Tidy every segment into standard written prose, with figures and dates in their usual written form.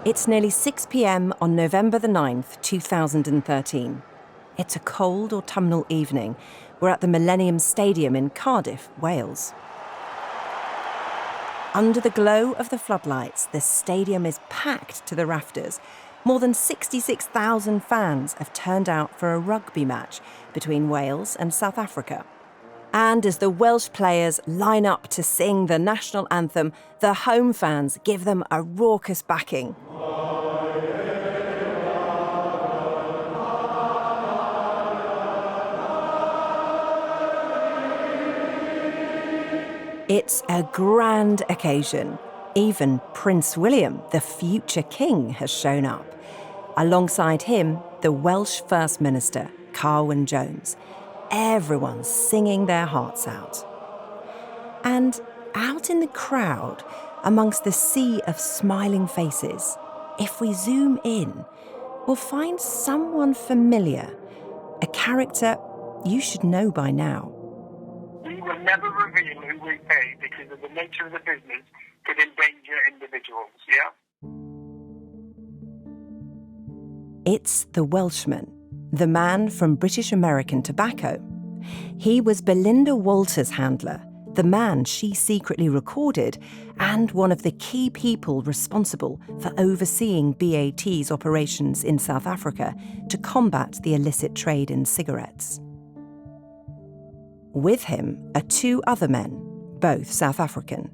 It's nearly 6 p.m. on November the 9th, 2013. It's a cold autumnal evening. We're at the Millennium Stadium in Cardiff, Wales. Under the glow of the floodlights, the stadium is packed to the rafters. More than 66,000 fans have turned out for a rugby match between Wales and South Africa. And as the Welsh players line up to sing the national anthem, the home fans give them a raucous backing. It's a grand occasion. Even Prince William, the future king, has shown up. Alongside him, the Welsh First Minister, Carwyn Jones. Everyone's singing their hearts out. And out in the crowd, amongst the sea of smiling faces, if we zoom in, we'll find someone familiar, a character you should know by now. We will never reveal who we pay because of the nature of the business could endanger individuals, yeah? It's the Welshman, the man from British American Tobacco. He was Belinda Walters' handler, the man she secretly recorded, and one of the key people responsible for overseeing BAT's operations in South Africa to combat the illicit trade in cigarettes. With him are two other men, both South African.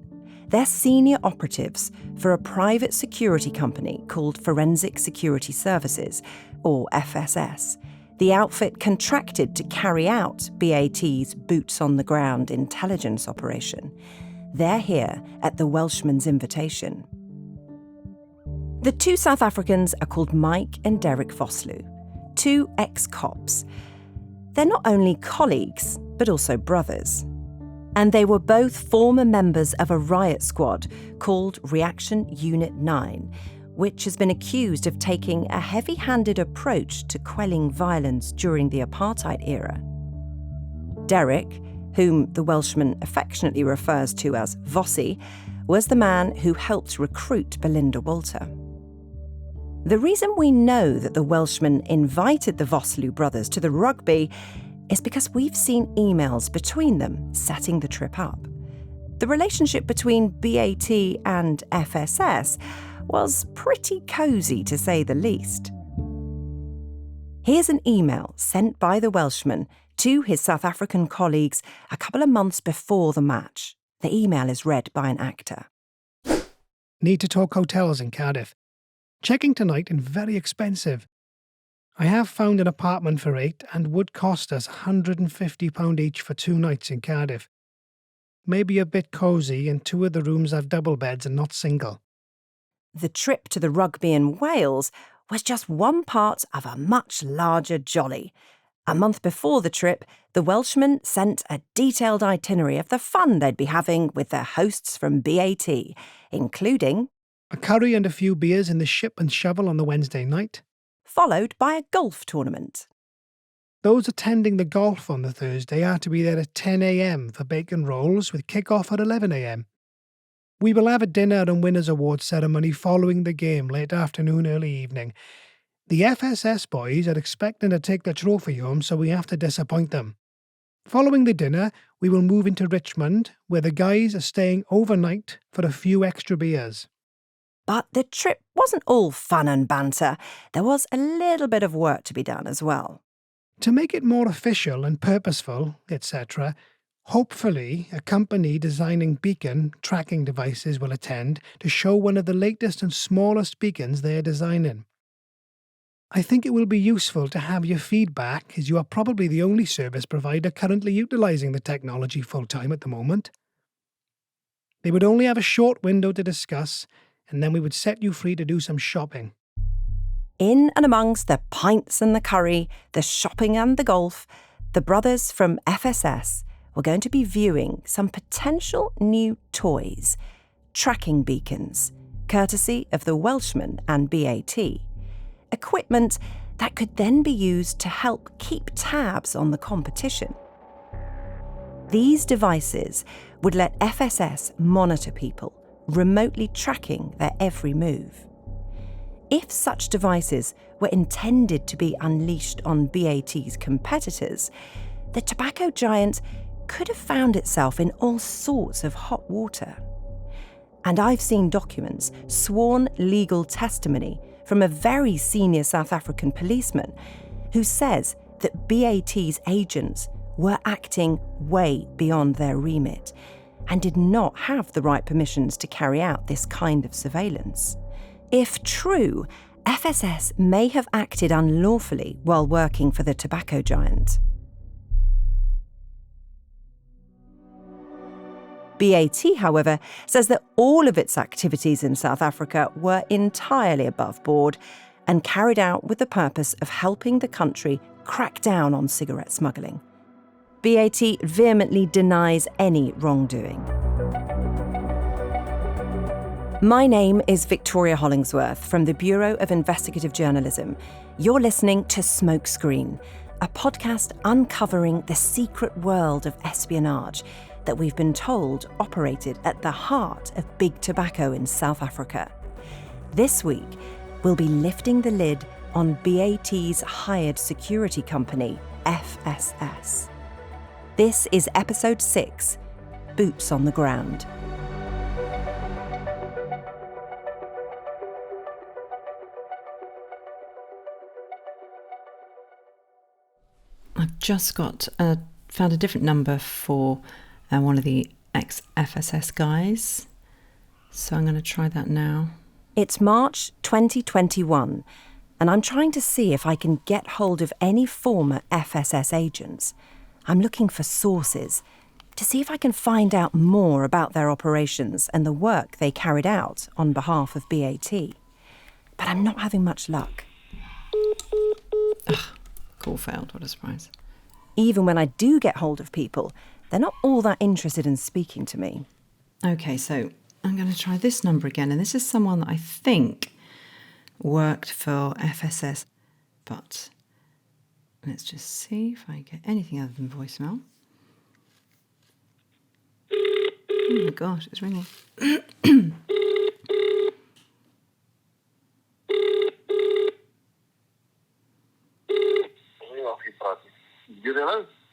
They're senior operatives for a private security company called Forensic Security Services, or FSS, the outfit contracted to carry out BAT's boots-on-the-ground intelligence operation. They're here at the Welshman's invitation. The two South Africans are called Mike and Derek Vosloo, two ex-cops. They're not only colleagues, but also brothers. And they were both former members of a riot squad called Reaction Unit 9, which has been accused of taking a heavy-handed approach to quelling violence during the apartheid era. Derek, whom the Welshman affectionately refers to as Vossie, was the man who helped recruit Belinda Walter. The reason we know that the Welshman invited the Vosloo brothers to the rugby is because we've seen emails between them setting the trip up. The relationship between BAT and FSS was pretty cosy, to say the least. Here's an email sent by the Welshman to his South African colleagues a couple of months before the match. The email is read by an actor. Need to talk hotels in Cardiff. Checking tonight and very expensive. I have found an apartment for 8 and would cost us £150 each for 2 nights in Cardiff. Maybe a bit cosy, and 2 of the rooms have double beds and not single. The trip to the rugby in Wales was just one part of a much larger jolly. A month before the trip, the Welshman sent a detailed itinerary of the fun they'd be having with their hosts from BAT, including a curry and a few beers in the Ship and Shovel on the Wednesday night, followed by a golf tournament. Those attending the golf on the Thursday are to be there at 10 a.m. for bacon rolls with kick-off at 11 a.m. We will have a dinner and winners' award ceremony following the game late afternoon, early evening. The FSS boys are expecting to take the trophy home, so we have to disappoint them. Following the dinner, we will move into Richmond, where the guys are staying overnight for a few extra beers. But the trip wasn't all fun and banter. There was a little bit of work to be done as well. To make it more official and purposeful, etc., hopefully a company designing beacon tracking devices will attend to show one of the latest and smallest beacons they are designing. I think it will be useful to have your feedback, as you are probably the only service provider currently utilising the technology full-time at the moment. They would only have a short window to discuss, and then we would set you free to do some shopping. In and amongst the pints and the curry, the shopping and the golf, the brothers from FSS were going to be viewing some potential new toys, tracking beacons, courtesy of the Welshman and BAT. Equipment that could then be used to help keep tabs on the competition. These devices would let FSS monitor people, remotely tracking their every move. if such devices were intended to be unleashed on BAT's competitors, the tobacco giant could have found itself in all sorts of hot water. And I've seen documents, sworn legal testimony from a very senior South African policeman who says that BAT's agents were acting way beyond their remit and did not have the right permissions to carry out this kind of surveillance. If true, FSS may have acted unlawfully while working for the tobacco giant. BAT, however, says that all of its activities in South Africa were entirely above board and carried out with the purpose of helping the country crack down on cigarette smuggling. BAT vehemently denies any wrongdoing. My name is Victoria Hollingsworth from the Bureau of Investigative Journalism. You're listening to Smokescreen, a podcast uncovering the secret world of espionage that we've been told operated at the heart of big tobacco in South Africa. This week, we'll be lifting the lid on BAT's hired security company, FSS. This is episode 6, Boots on the Ground. I've just found a different number for one of the ex-FSS guys. So I'm going to try that now. It's March 2021, and I'm trying to see if I can get hold of any former FSS agents. I'm looking for sources to see if I can find out more about their operations and the work they carried out on behalf of BAT. But I'm not having much luck. Ugh, call failed, what a surprise. Even when I do get hold of people, they're not all that interested in speaking to me. Okay, so I'm going to try this number again, and this is someone that I think worked for FSS, but let's just see if I get anything other than voicemail. Oh my gosh, it's ringing.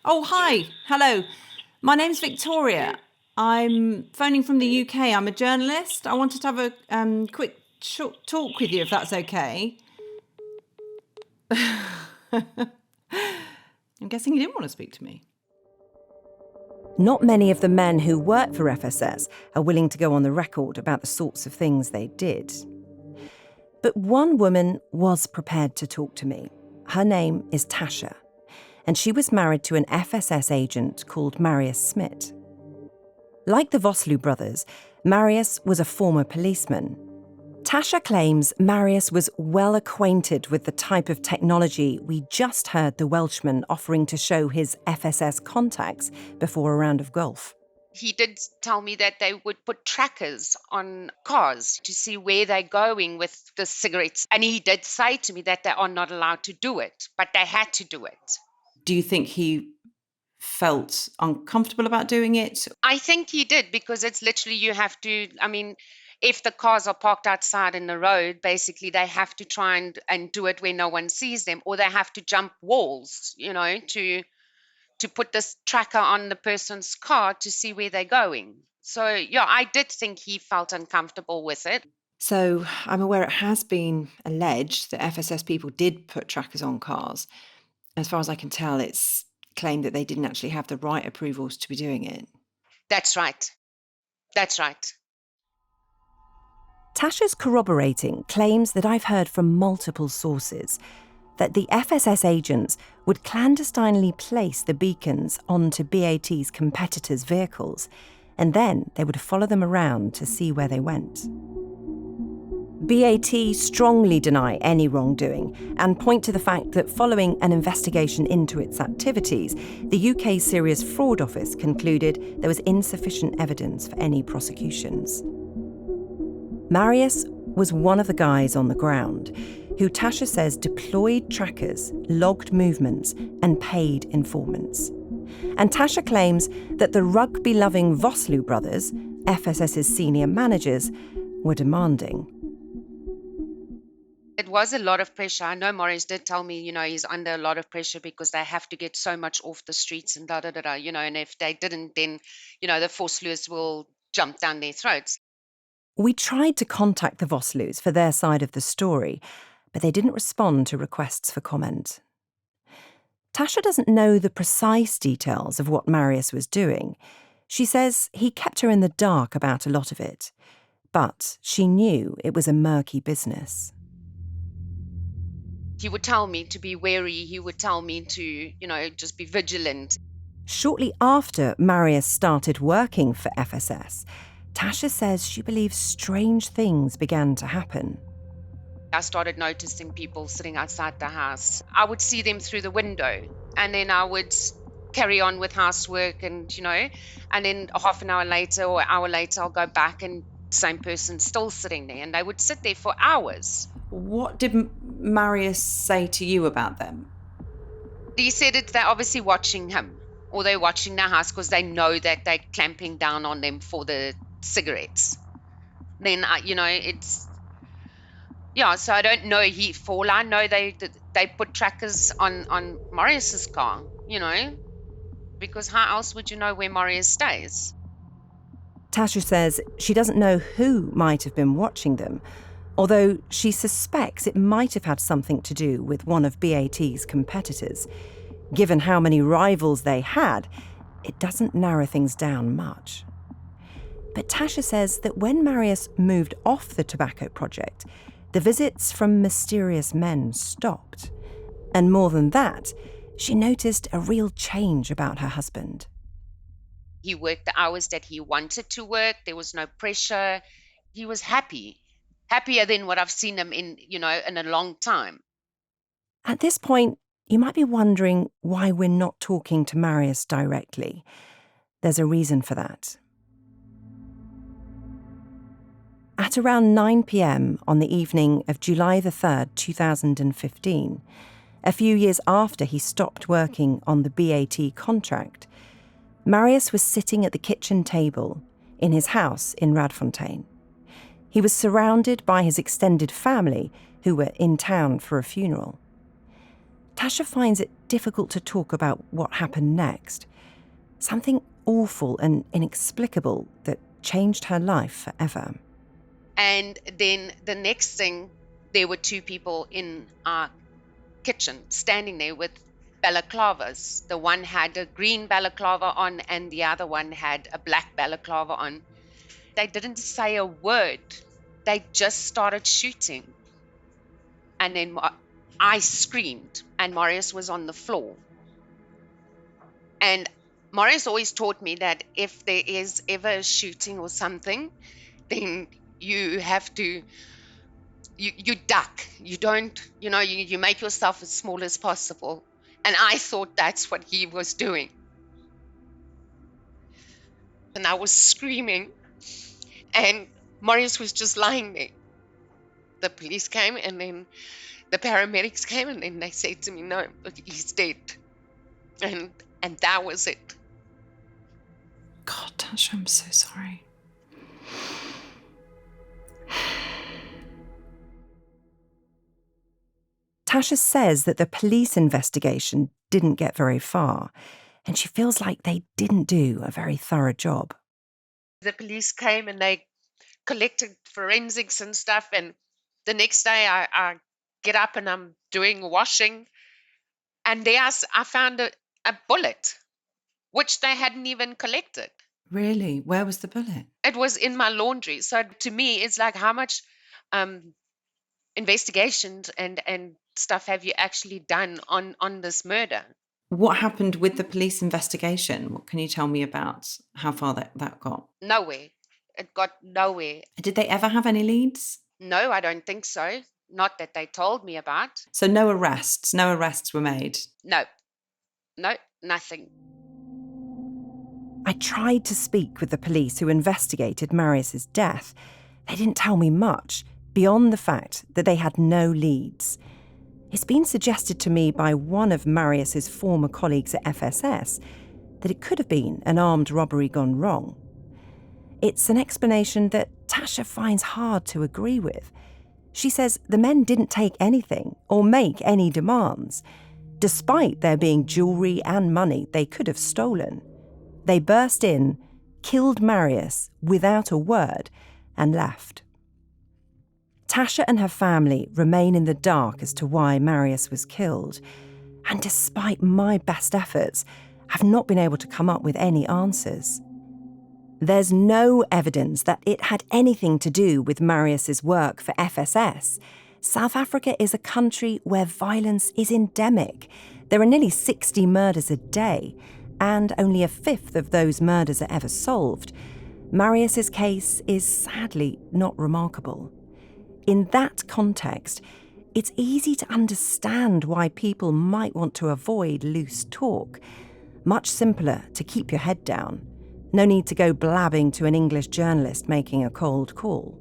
Oh, hi. Hello. My name's Victoria. I'm phoning from the UK. I'm a journalist. I wanted to have a quick short talk with you, if that's okay. I'm guessing you didn't want to speak to me. Not many of the men who work for FSS are willing to go on the record about the sorts of things they did. But one woman was prepared to talk to me. Her name is Tasha, and she was married to an FSS agent called Marius Smit. Like the Vosloo brothers, Marius was a former policeman. Tasha claims Marius was well acquainted with the type of technology we just heard the Welshman offering to show his FSS contacts before a round of golf. He did tell me that they would put trackers on cars to see where they're going with the cigarettes. And he did say to me that they are not allowed to do it, but they had to do it. Do you think he felt uncomfortable about doing it? I think he did, because it's literally you have to, if the cars are parked outside in the road, basically they have to try and do it where no one sees them, or they have to jump walls, to put this tracker on the person's car to see where they're going. So, yeah, I did think he felt uncomfortable with it. So I'm aware it has been alleged that FSS people did put trackers on cars. As far as I can tell, it's claimed that they didn't actually have the right approvals to be doing it. That's right. That's right. Tasha's corroborating claims that I've heard from multiple sources that the FSS agents would clandestinely place the beacons onto BAT's competitors' vehicles, and then they would follow them around to see where they went. BAT strongly deny any wrongdoing and point to the fact that following an investigation into its activities, the UK's Serious Fraud Office concluded there was insufficient evidence for any prosecutions. Marius was one of the guys on the ground who Tasha says deployed trackers, logged movements and paid informants. And Tasha claims that the rugby-loving Vosloo brothers, FSS's senior managers, were demanding. It was a lot of pressure. I know Morris did tell me, he's under a lot of pressure because they have to get so much off the streets and and if they didn't, then, the Vosloo's will jump down their throats. We tried to contact the Vosloo's for their side of the story, but they didn't respond to requests for comment. Tasha doesn't know the precise details of what Marius was doing. She says he kept her in the dark about a lot of it, but she knew it was a murky business. He would tell me to be wary. He would tell me to, just be vigilant. Shortly after Marius started working for FSS, Tasha says she believes strange things began to happen. I started noticing people sitting outside the house. I would see them through the window, and then I would carry on with housework and then a half an hour later or an hour later, I'll go back and same person still sitting there, and they would sit there for hours. What did Marius say to you about them? He said they're obviously watching him, or they're watching their house because they know that they're clamping down on them for the cigarettes. Then, it's... Yeah, so I don't know. For all I know, they put trackers on Marius's car, because how else would you know where Marius stays? Tasha says she doesn't know who might have been watching them, although she suspects it might have had something to do with one of BAT's competitors. Given how many rivals they had, it doesn't narrow things down much. But Tasha says that when Marius moved off the tobacco project, the visits from mysterious men stopped. And more than that, she noticed a real change about her husband. He worked the hours that he wanted to work. There was no pressure. He was happy. Happier than what I've seen him in a long time. At this point, you might be wondering why we're not talking to Marius directly. There's a reason for that. At around 9 p.m. on the evening of July the 3rd, 2015, a few years after he stopped working on the BAT contract, Marius was sitting at the kitchen table in his house in Radfontein. He was surrounded by his extended family who were in town for a funeral. Tasha finds it difficult to talk about what happened next. Something awful and inexplicable that changed her life forever. And then the next thing, there were two people in our kitchen standing there with balaclavas. The one had a green balaclava on and the other one had a black balaclava on. They didn't say a word. They just started shooting. And then I screamed and Marius was on the floor. And Marius always taught me that if there is ever a shooting or something, then you have to, you duck. You don't, you make yourself as small as possible. And I thought that's what he was doing. And I was screaming. And Marius was just lying there. The police came and then the paramedics came and then they said to me, no, he's dead. And that was it. God, Tasha, I'm so sorry. Tasha says that the police investigation didn't get very far, and she feels like they didn't do a very thorough job. The police came and they collected forensics and stuff, and the next day I get up and I'm doing washing, and there I found a bullet, which they hadn't even collected. Really? Where was the bullet? It was in my laundry. So to me, it's like, how much investigations and stuff have you actually done on this murder? What happened with the police investigation? What can you tell me about how far that got? Nowhere. It got nowhere. Did they ever have any leads? No, I don't think so. Not that they told me about. So no arrests? No arrests were made? No, nothing. I tried to speak with the police who investigated Marius's death. They didn't tell me much, beyond the fact that they had no leads. It's been suggested to me by one of Marius's former colleagues at FSS that it could have been an armed robbery gone wrong. It's an explanation that Tasha finds hard to agree with. She says the men didn't take anything or make any demands, despite there being jewellery and money they could have stolen. They burst in, killed Marius without a word, and left. Tasha and her family remain in the dark as to why Marius was killed, and despite my best efforts, have not been able to come up with any answers. There's no evidence that it had anything to do with Marius's work for FSS. South Africa is a country where violence is endemic. There are nearly 60 murders a day, and only a fifth of those murders are ever solved. Marius's case is sadly not remarkable. In that context, it's easy to understand why people might want to avoid loose talk. Much simpler to keep your head down. No need to go blabbing to an English journalist making a cold call.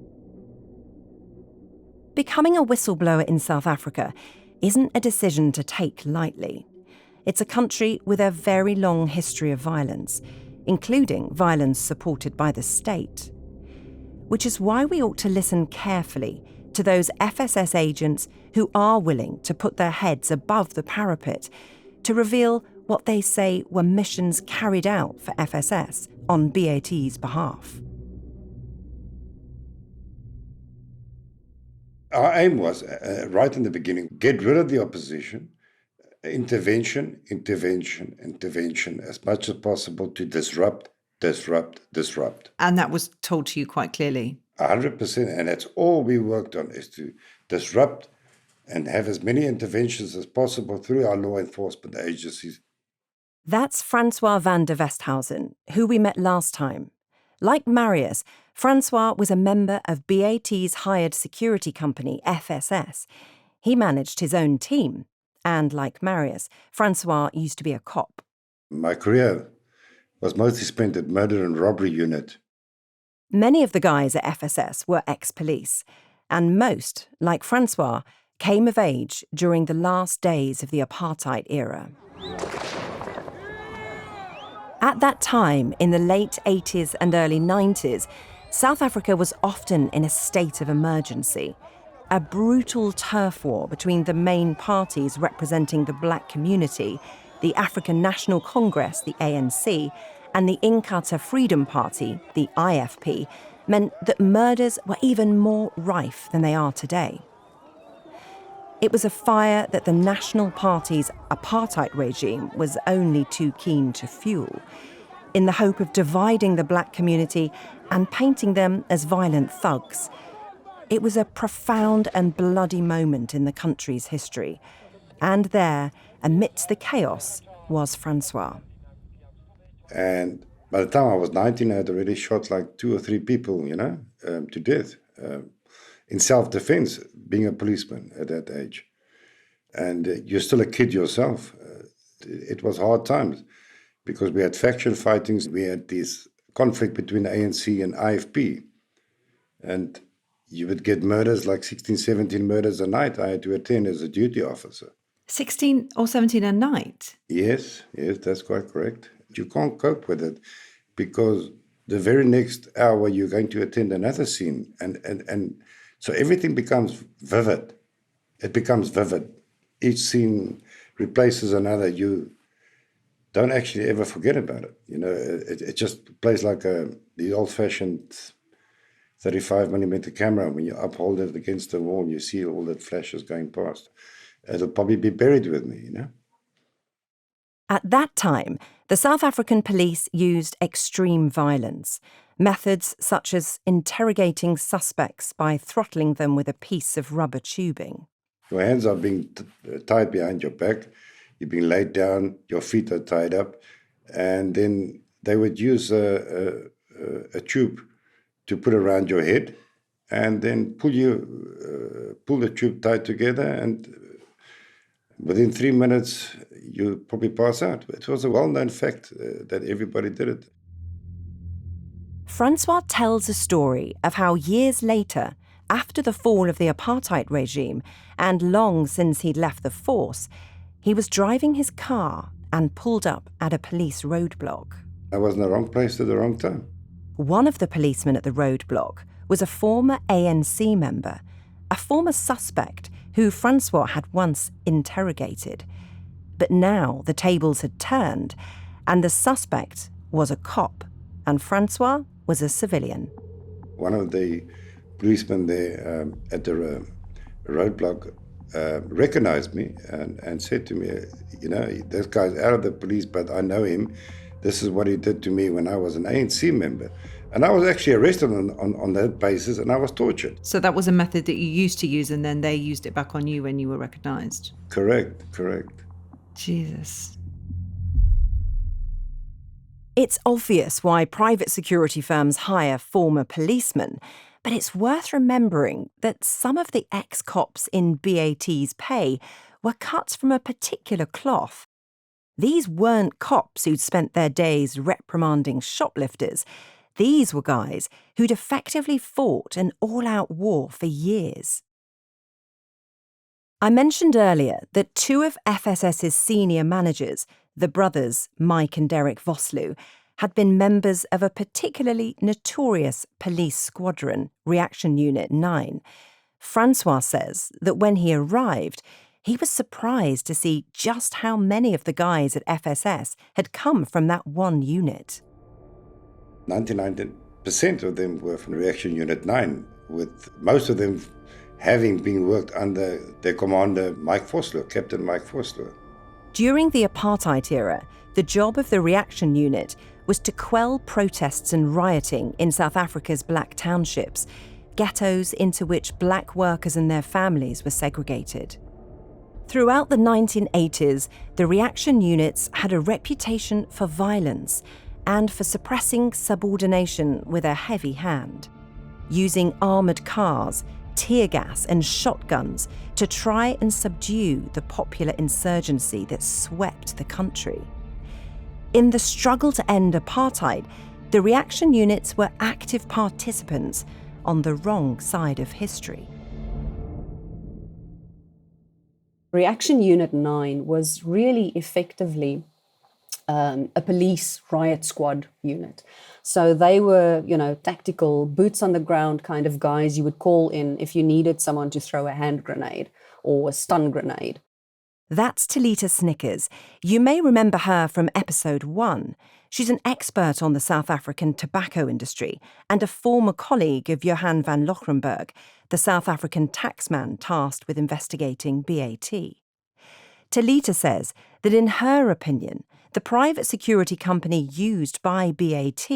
Becoming a whistleblower in South Africa isn't a decision to take lightly. It's a country with a very long history of violence, including violence supported by the state. Which is why we ought to listen carefully to those FSS agents who are willing to put their heads above the parapet to reveal what they say were missions carried out for FSS on BAT's behalf. Our aim was, right in the beginning, get rid of the opposition, intervention as much as possible to disrupt. And that was told to you quite clearly. 100%, and that's all we worked on, is to disrupt and have as many interventions as possible through our law enforcement agencies. That's Francois van der Westhausen, who we met last time. Like Marius, Francois was a member of BAT's hired security company, FSS. He managed his own team, and like Marius, Francois used to be a cop. My career was mostly spent at murder and robbery unit. Many of the guys at FSS were ex-police, and most, like Francois, came of age during the last days of the apartheid era. At that time, in the late 80s and early 90s, South Africa was often in a state of emergency. A brutal turf war between the main parties representing the black community, the African National Congress, the ANC, and the Inkatha Freedom Party, the IFP, meant that murders were even more rife than they are today. It was a fire that the National Party's apartheid regime was only too keen to fuel, in the hope of dividing the black community and painting them as violent thugs. It was a profound and bloody moment in the country's history. And there, amidst the chaos, was Francois. And by the time I was 19, I had already shot like 2 or 3 people, to death. In self-defense, being a policeman at that age. And you're still a kid yourself. It was hard times because we had faction fightings. We had this conflict between the ANC and IFP. And you would get murders, like 16, 17 murders a night I had to attend as a duty officer. 16 or 17 a night? Yes, that's quite correct. You can't cope with it because the very next hour you're going to attend another scene. And so everything becomes vivid. It becomes vivid. Each scene replaces another. You don't actually ever forget about it. It just plays like the old-fashioned 35mm camera. When you uphold it against the wall, you see all that flashes going past. It'll probably be buried with me, At that time, the South African police used extreme violence, methods such as interrogating suspects by throttling them with a piece of rubber tubing. Your hands are being tied behind your back, you're being laid down, your feet are tied up, and then they would use a tube to put around your head and then pull the tube tight together, and within 3 minutes, you probably pass out. It was a well-known fact that everybody did it. Francois tells a story of how years later, after the fall of the apartheid regime, and long since he'd left the force, he was driving his car and pulled up at a police roadblock. I was in the wrong place at the wrong time. One of the policemen at the roadblock was a former ANC member, a former suspect who Francois had once interrogated. But now the tables had turned, and the suspect was a cop, and Francois was a civilian. One of the policemen there at the roadblock recognized me and said to me, this guy's out of the police, but I know him. This is what he did to me when I was an ANC member. And I was actually arrested on that basis, and I was tortured. So that was a method that you used to use, and then they used it back on you when you were recognised? Correct. Jesus. It's obvious why private security firms hire former policemen, but it's worth remembering that some of the ex-cops in BAT's pay were cut from a particular cloth. These weren't cops who'd spent their days reprimanding shoplifters. These were guys who'd effectively fought an all-out war for years. I mentioned earlier that two of FSS's senior managers, the brothers Mike and Derek Vosloo, had been members of a particularly notorious police squadron, Reaction Unit 9. Francois says that when he arrived, he was surprised to see just how many of the guys at FSS had come from that one unit. 99% of them were from Reaction Unit 9, with most of them having been worked under their commander, Captain Mike Vosloo. During the apartheid era, the job of the Reaction Unit was to quell protests and rioting in South Africa's black townships, ghettos into which black workers and their families were segregated. Throughout the 1980s, the reaction units had a reputation for violence and for suppressing subordination with a heavy hand, using armoured cars, tear gas and shotguns to try and subdue the popular insurgency that swept the country. In the struggle to end apartheid, the reaction units were active participants on the wrong side of history. Reaction Unit 9 was really effectively a police riot squad unit. So they were, tactical, boots on the ground kind of guys you would call in if you needed someone to throw a hand grenade or a stun grenade. That's Talita Snickers. You may remember her from episode 1. She's an expert on the South African tobacco industry and a former colleague of Johan van Lochrenberg, the South African taxman tasked with investigating BAT. Talita says that in her opinion, the private security company used by BAT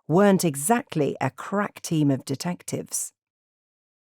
weren't exactly a crack team of detectives.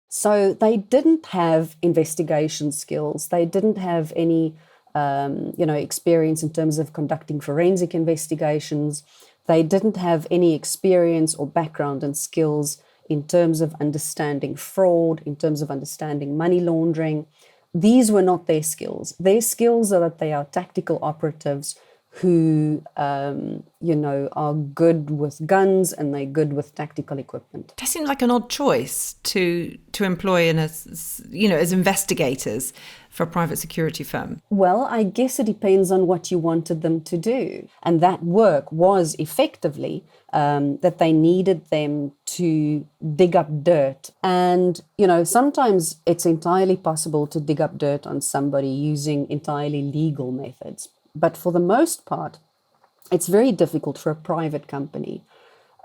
So they didn't have investigation skills. They didn't have any, experience in terms of conducting forensic investigations. They didn't have any experience or background and skills in terms of understanding fraud, in terms of understanding money laundering. These were not their skills. Their skills are that they are tactical operatives who, are good with guns and they're good with tactical equipment. That seems like an odd choice to employ as investigators for a private security firm. Well, I guess it depends on what you wanted them to do. And that work was effectively that they needed them to dig up dirt. And, sometimes it's entirely possible to dig up dirt on somebody using entirely legal methods. But for the most part, it's very difficult for a private company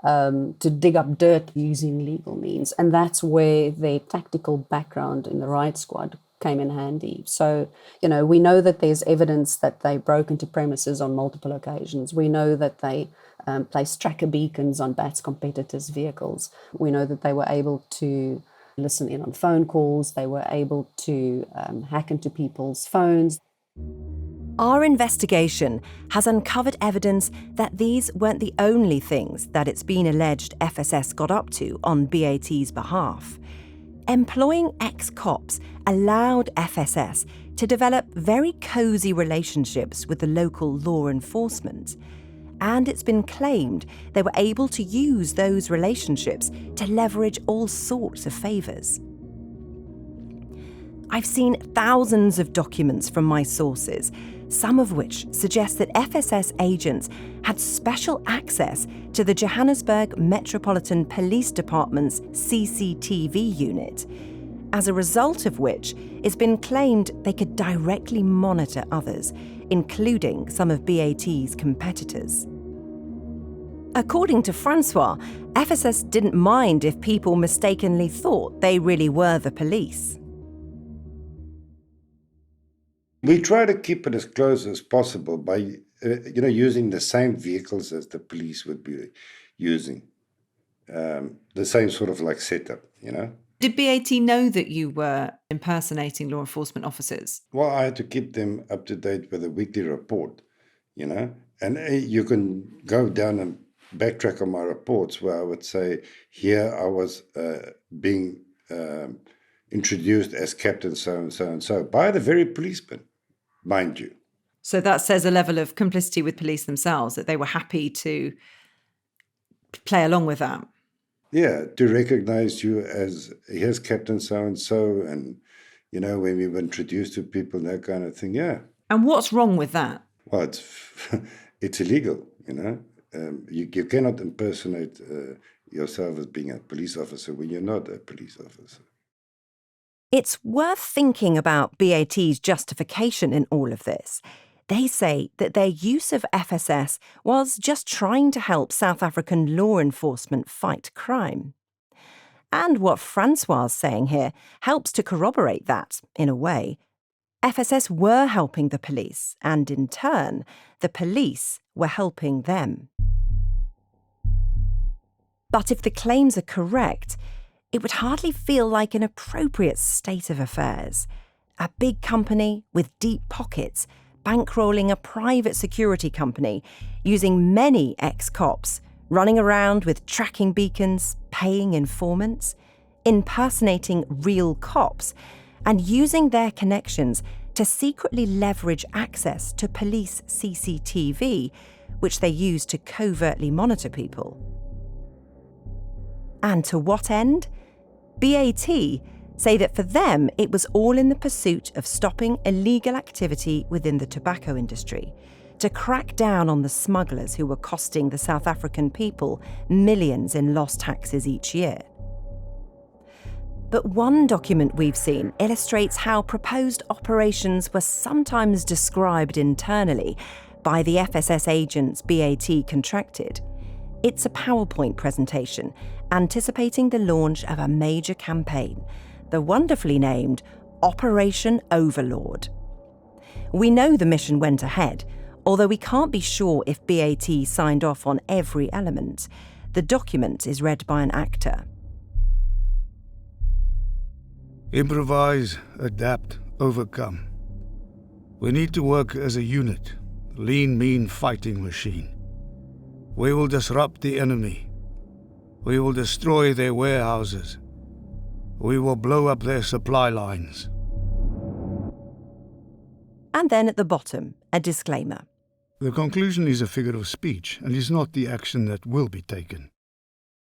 to dig up dirt using legal means. And that's where their tactical background in the riot squad came in handy. So, we know that there's evidence that they broke into premises on multiple occasions. We know that they placed tracker beacons on BAT's competitors' vehicles. We know that they were able to listen in on phone calls. They were able to hack into people's phones. Our investigation has uncovered evidence that these weren't the only things that it's been alleged FSS got up to on BAT's behalf. Employing ex-cops allowed FSS to develop very cosy relationships with the local law enforcement. And it's been claimed they were able to use those relationships to leverage all sorts of favours. I've seen thousands of documents from my sources, some of which suggest that FSS agents had special access to the Johannesburg Metropolitan Police Department's CCTV unit. as a result of which it's been claimed they could directly monitor others, including some of BAT's competitors. According to Francois, FSS didn't mind if people mistakenly thought they really were the police. We try to keep it as close as possible by, using the same vehicles as the police would be using. The same sort of like setup, Did BAT know that you were impersonating law enforcement officers? Well, I had to keep them up to date with a weekly report, and you can go down and backtrack on my reports where I would say, here I was being introduced as Captain so-and-so and so by the very policeman, mind you. So that says a level of complicity with police themselves, that they were happy to play along with that. Yeah, to recognize you as, here's Captain so-and-so, and, when we were introduced to people, that kind of thing, yeah. And what's wrong with that? Well, it's illegal, You cannot impersonate yourself as being a police officer when you're not a police officer. It's worth thinking about BAT's justification in all of this. They say that their use of FSS was just trying to help South African law enforcement fight crime. And what Francois is saying here helps to corroborate that, in a way. FSS were helping the police, and in turn, the police were helping them. But if the claims are correct, it would hardly feel like an appropriate state of affairs. A big company with deep pockets bankrolling a private security company, using many ex-cops, running around with tracking beacons, paying informants, impersonating real cops, and using their connections to secretly leverage access to police CCTV, which they use to covertly monitor people. And to what end? BAT say that for them it was all in the pursuit of stopping illegal activity within the tobacco industry, to crack down on the smugglers who were costing the South African people millions in lost taxes each year. But one document we've seen illustrates how proposed operations were sometimes described internally by the FSS agents BAT contracted. It's a PowerPoint presentation anticipating the launch of a major campaign, the wonderfully named Operation Overlord. We know the mission went ahead, although we can't be sure if BAT signed off on every element. The document is read by an actor. Improvise, adapt, overcome. We need to work as a unit, lean, mean fighting machine. We will disrupt the enemy. We will destroy their warehouses. We will blow up their supply lines. And then at the bottom, a disclaimer. The conclusion is a figure of speech and is not the action that will be taken.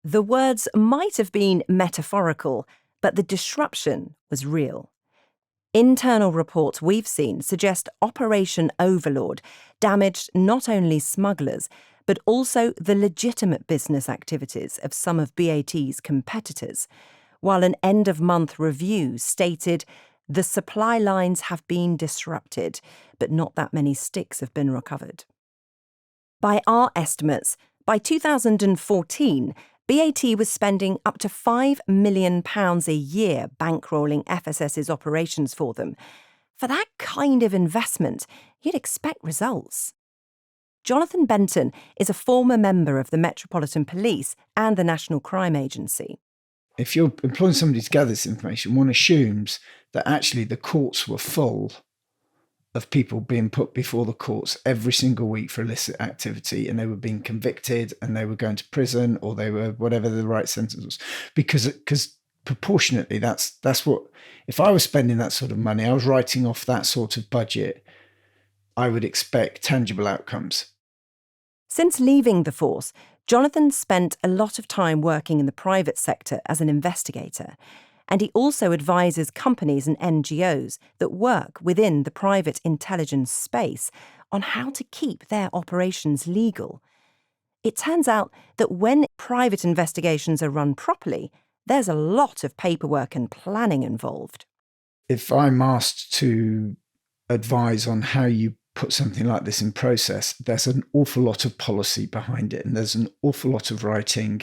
The words might have been metaphorical, but the disruption was real. Internal reports we've seen suggest Operation Overlord damaged not only smugglers, but also the legitimate business activities of some of BAT's competitors, while an end-of-month review stated the supply lines have been disrupted, but not that many sticks have been recovered. By our estimates, by 2014, BAT was spending up to £5 million a year bankrolling FSS's operations for them. For that kind of investment, you'd expect results. Jonathan Benton is a former member of the Metropolitan Police and the National Crime Agency. If you're employing somebody to gather this information, one assumes that actually the courts were full of people being put before the courts every single week for illicit activity, and they were being convicted and they were going to prison, or they were whatever the right sentence was. Because proportionately, that's what, if I was spending that sort of money, I was writing off that sort of budget, I would expect tangible outcomes. Since leaving the force, Jonathan spent a lot of time working in the private sector as an investigator, and he also advises companies and NGOs that work within the private intelligence space on how to keep their operations legal. It turns out that when private investigations are run properly, there's a lot of paperwork and planning involved. If I'm asked to advise on how you put something like this in process, there's an awful lot of policy behind it, and there's an awful lot of writing.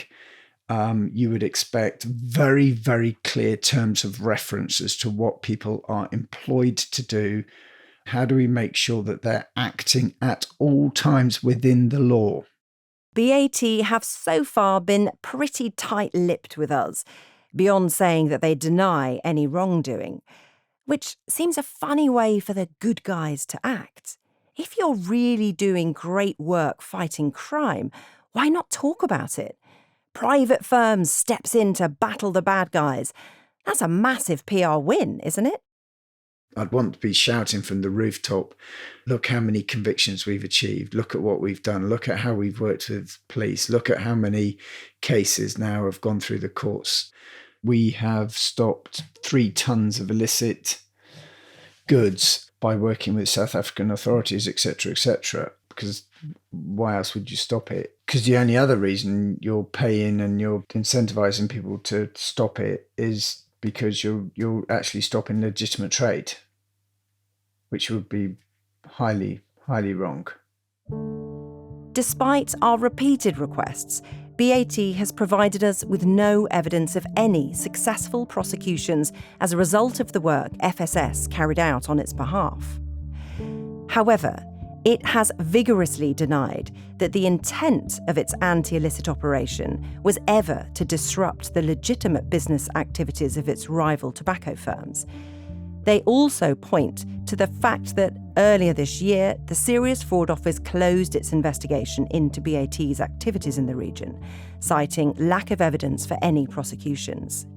You would expect very, very clear terms of reference as to what people are employed to do. How do we make sure that they're acting at all times within the law? BAT have so far been pretty tight-lipped with us, beyond saying that they deny any wrongdoing, which seems a funny way for the good guys to act. If you're really doing great work fighting crime, why not talk about it? Private firms steps in to battle the bad guys. That's a massive PR win, isn't it? I'd want to be shouting from the rooftop, look how many convictions we've achieved, look at what we've done, look at how we've worked with police, look at how many cases now have gone through the courts. We have stopped 3 tons of illicit goods by working with South African authorities, etc., because why else would you stop it? Because the only other reason you're paying and you're incentivizing people to stop it is because you're actually stopping legitimate trade, which would be highly, highly wrong. Despite our repeated requests, BAT has provided us with no evidence of any successful prosecutions as a result of the work FSS carried out on its behalf. However, it has vigorously denied that the intent of its anti-illicit operation was ever to disrupt the legitimate business activities of its rival tobacco firms. They also point to the fact that earlier this year, the Serious Fraud Office closed its investigation into BAT's activities in the region, citing lack of evidence for any prosecutions.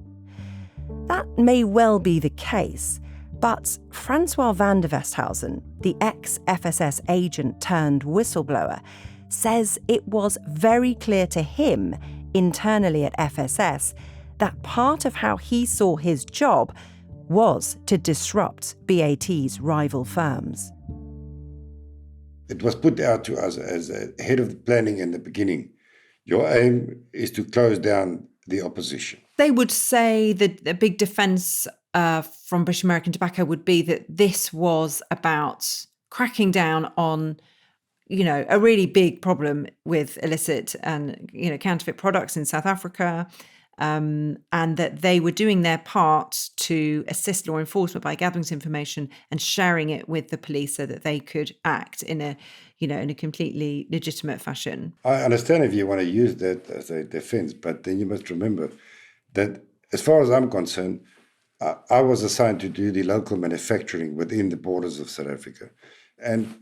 That may well be the case, but Francois van der Westhausen, the ex-FSS agent turned whistleblower, says it was very clear to him, internally at FSS, that part of how he saw his job was to disrupt BAT's rival firms. It was put out to us as a head of planning in the beginning. Your aim is to close down the opposition. They would say that a big defence from British American Tobacco would be that this was about cracking down on, a really big problem with illicit and, counterfeit products in South Africa, and that they were doing their part to assist law enforcement by gathering this information and sharing it with the police so that they could act in a completely legitimate fashion. I understand if you want to use that as a defense, but then you must remember that as far as I'm concerned, I was assigned to do the local manufacturing within the borders of South Africa. And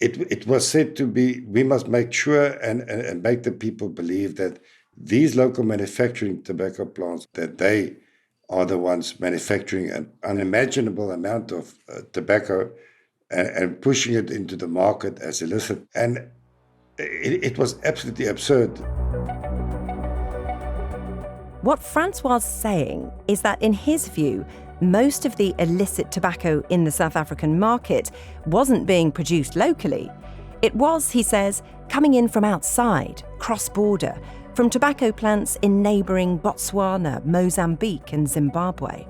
it was said to be, we must make sure and make the people believe that these local manufacturing tobacco plants, that they are the ones manufacturing an unimaginable amount of tobacco and pushing it into the market as illicit. And it was absolutely absurd. What Francois is saying is that, in his view, most of the illicit tobacco in the South African market wasn't being produced locally. It was, he says, coming in from outside, cross-border, from tobacco plants in neighbouring Botswana, Mozambique and Zimbabwe.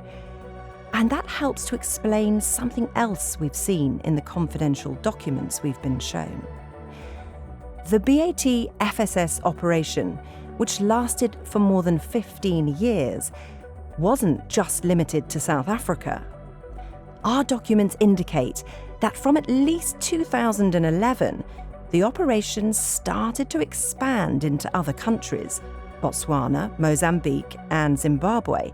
And that helps to explain something else we've seen in the confidential documents we've been shown. The BAT FSS operation, which lasted for more than 15 years, wasn't just limited to South Africa. Our documents indicate that from at least 2011, the operations started to expand into other countries, Botswana, Mozambique, and Zimbabwe,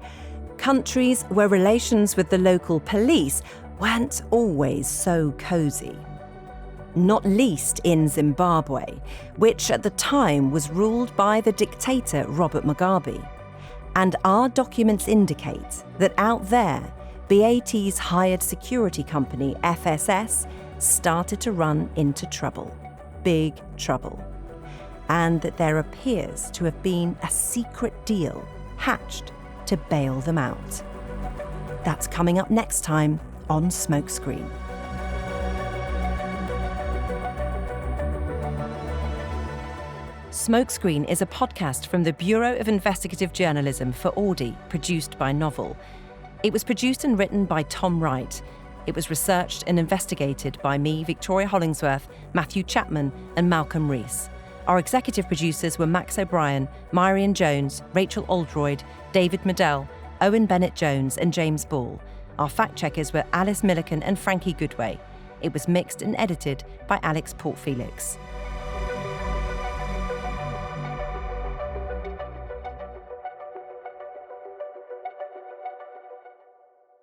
countries where relations with the local police weren't always so cosy. Not least in Zimbabwe, which at the time was ruled by the dictator Robert Mugabe. And our documents indicate that out there, BAT's hired security company, FSS, started to run into trouble. Big trouble. And that there appears to have been a secret deal hatched to bail them out. That's coming up next time on Smokescreen. Smokescreen is a podcast from the Bureau of Investigative Journalism for Auddy, produced by Novel. It was produced and written by Tom Wright. It was researched and investigated by me, Victoria Hollingsworth, Matthew Chapman, and Malcolm Rees. Our executive producers were Max O'Brien, Myrian Jones, Rachel Oldroyd, David Medell, Owen Bennett-Jones, and James Ball. Our fact-checkers were Alice Milliken and Frankie Goodway. It was mixed and edited by Alex Portfelix.